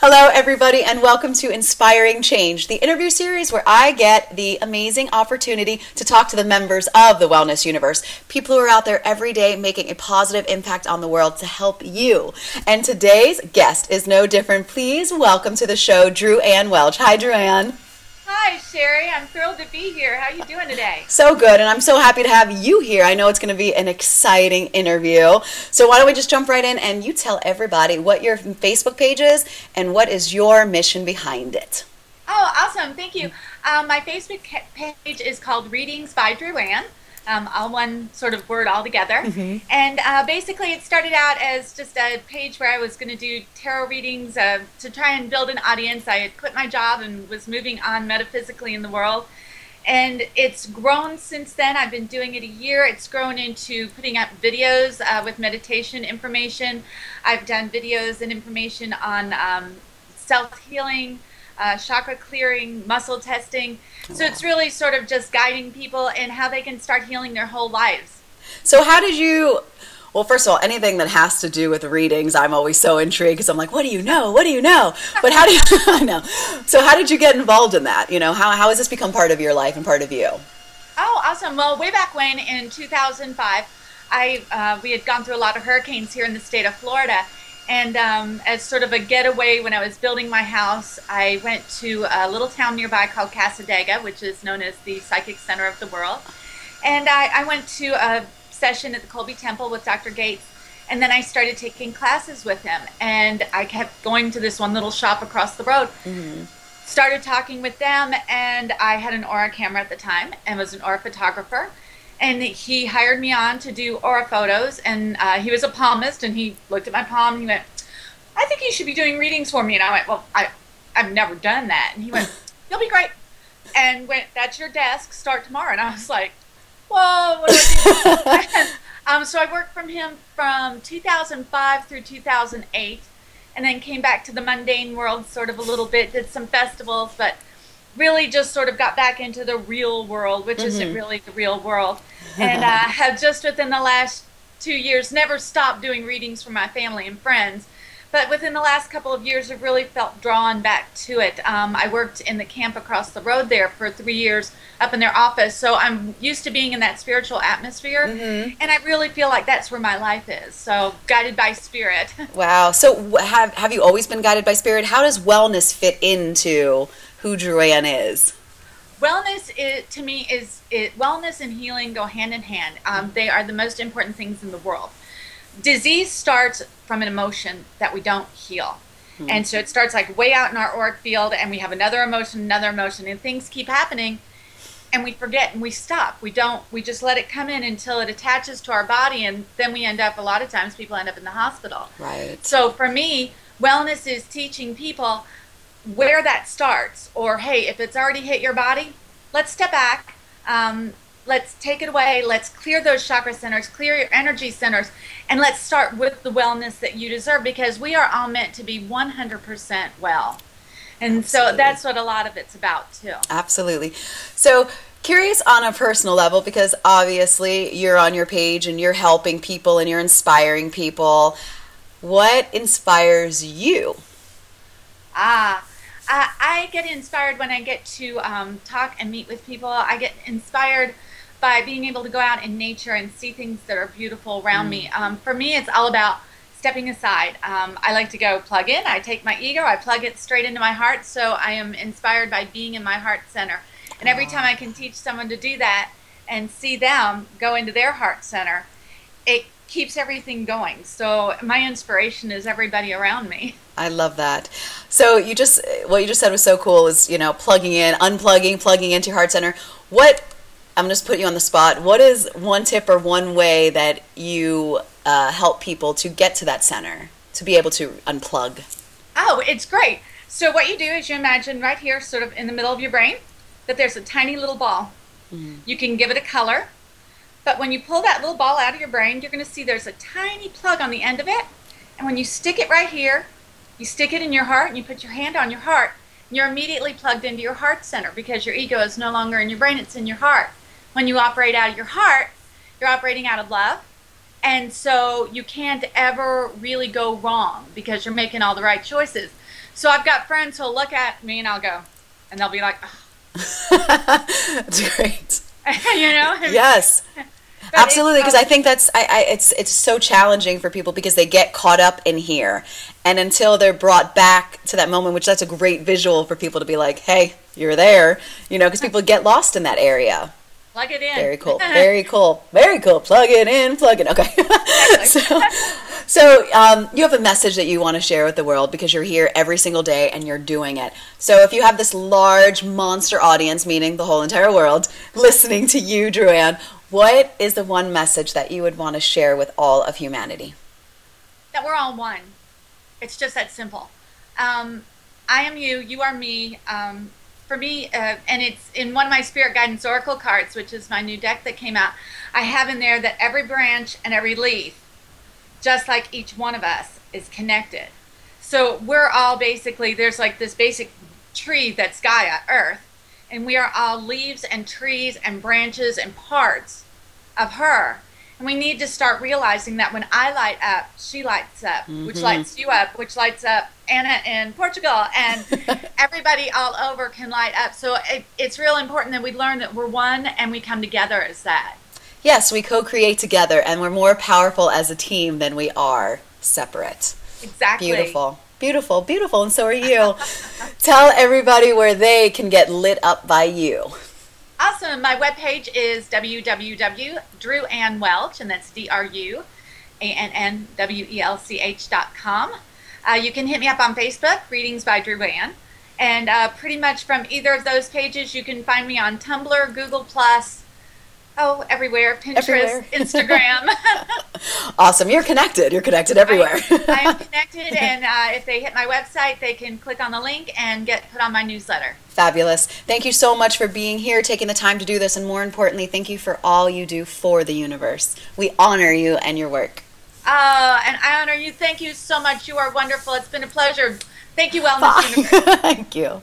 Hello, everybody, and welcome to Inspiring Change, the interview series where I get the amazing opportunity to talk to the members of the wellness universe, people who are out there every day making a positive impact on the world to help you. And today's guest is no different. Please welcome to the show, Dru Ann Welch. Hi, Dru Ann. Hi, Shari. I'm thrilled to be here. How are you doing today? So good, and I'm so happy to have you here. I know it's going to be an exciting interview. So why don't we just jump right in and you tell everybody what your Facebook page is and what is your mission behind it. Oh, awesome. Thank you. My Facebook page is called Readings by Dru Ann. All one sort of word all together. And basically it started out as just a page where I was going to do tarot readings to try and build an audience. I had quit my job and was moving on metaphysically in the world. And it's grown since then. I've been doing it a year. It's grown into putting up videos with meditation information. I've done videos and information on self-healing, chakra clearing, muscle testing. So it's really sort of just guiding people in how they can start healing their whole lives. So how did you, well, first of all, anything that has to do with readings, I'm always so intrigued because I'm like, what do you know? What do you know? But how do you, I know. So how did you get involved in that? You know, how has this become part of your life and part of you? Oh, awesome. Well, way back when in 2005, we had gone through a lot of hurricanes here in the state of Florida. And as sort of a getaway, when I was building my house, I went to a little town nearby called Casadega, which is known as the psychic center of the world. And I went to a session at the Colby Temple with Dr. Gates, and then I started taking classes with him. And I kept going to this one little shop across the road, started talking with them, and I had an aura camera at the time and was an aura photographer. And he hired me on to do aura photos, and he was a palmist, and he looked at my palm, and he went, I think you should be doing readings for me. And I went, well, I've never done that. And he went, you'll be great. And went, that's your desk, start tomorrow. And I was like, whoa, what do I do? So I worked from him from 2005 through 2008, and then came back to the mundane world sort of a little bit, did some festivals, but really just sort of got back into the real world, which isn't really the real world. And have just within the last 2 years never stopped doing readings for my family and friends. But within the last couple of years, I've really felt drawn back to it. I worked in the camp across the road there for 3 years up in their office. So I'm used to being in that spiritual atmosphere. And I really feel like that's where my life is. So guided by spirit. Wow. So have you always been guided by spirit? How does wellness fit into who Dru Ann is? Wellness to me is wellness and healing go hand in hand. They are the most important things in the world. Disease starts from an emotion that we don't heal. And so it starts like way out in our auric field, and we have another emotion, and things keep happening, and we forget and we stop. We just let it come in until it attaches to our body, and then we end up, a lot of times people end up in the hospital. Right. So for me, wellness is teaching people where that starts, or hey, if it's already hit your body, let's step back, let's take it away, let's clear those chakra centers, clear your energy centers, and let's start with the wellness that you deserve, because we are all meant to be 100% well. And so that's what a lot of it's about too. Absolutely. So curious on a personal level, because obviously you're on your page and you're helping people and you're inspiring people. What inspires you? I get inspired when I get to talk and meet with people. I get inspired by being able to go out in nature and see things that are beautiful around me. For me, it's all about stepping aside. I like to go plug in. I take my ego, I plug it straight into my heart, so I am inspired by being in my heart center. And every time I can teach someone to do that and see them go into their heart center, it keeps everything going. So my inspiration is everybody around me. I love that. So what you just said was so cool, is, you know, plugging in, unplugging, plugging into your heart center. I'm just putting you on the spot. What is one tip or one way that you help people to get to that center, to be able to unplug? Oh, it's great. So what you do is you imagine right here, sort of in the middle of your brain, that there's a tiny little ball. You can give it a color. But when you pull that little ball out of your brain, you're going to see there's a tiny plug on the end of it. And when you stick it right here, you stick it in your heart and you put your hand on your heart, and you're immediately plugged into your heart center, because your ego is no longer in your brain, it's in your heart. When you operate out of your heart, you're operating out of love. And so you can't ever really go wrong because you're making all the right choices. So I've got friends who'll look at me and I'll go, and they'll be like, That's great. you know? Yes. Absolutely, because I think that's it's so challenging for people because they get caught up in here, and until they're brought back to that moment, which that's a great visual for people to be like, hey, you're there, you know, because people get lost in that area. Plug it in. Very cool. Very cool. Very cool. Plug it in. Plug it. Okay. So you have a message that you want to share with the world because you're here every single day and you're doing it. So if you have this large monster audience, meaning the whole entire world, listening to you, Dru Ann, what is the one message that you would want to share with all of humanity? That we're all one. It's just that simple. I am you. You are me. For me, and it's in one of my Spirit Guidance Oracle cards, which is my new deck that came out, I have in there that every branch and every leaf, just like each one of us, is connected. So we're all basically, there's like this basic tree that's Gaia, Earth, and we are all leaves and trees and branches and parts of her. And we need to start realizing that when I light up, she lights up, which lights you up, which lights up Anna in Portugal, and everybody all over can light up. So it's real important that we learn that we're one and we come together as that. Yes, we co-create together, and we're more powerful as a team than we are separate. Exactly. Beautiful. Beautiful, beautiful, and so are you. Tell everybody where they can get lit up by you. Awesome. My webpage is www.druannwelch, and that's DruAnnWelch.com. You can hit me up on Facebook, Readings by Dru Ann. And pretty much from either of those pages, you can find me on Tumblr, Google+, everywhere, Pinterest, everywhere. Instagram. Awesome. You're connected. You're connected everywhere. I am connected, and if they hit my website, they can click on the link and get put on my newsletter. Fabulous. Thank you so much for being here, taking the time to do this, and more importantly, thank you for all you do for the universe. We honor you and your work. And I honor you. Thank you so much. You are wonderful. It's been a pleasure. Thank you, Wellness Universe. Thank you.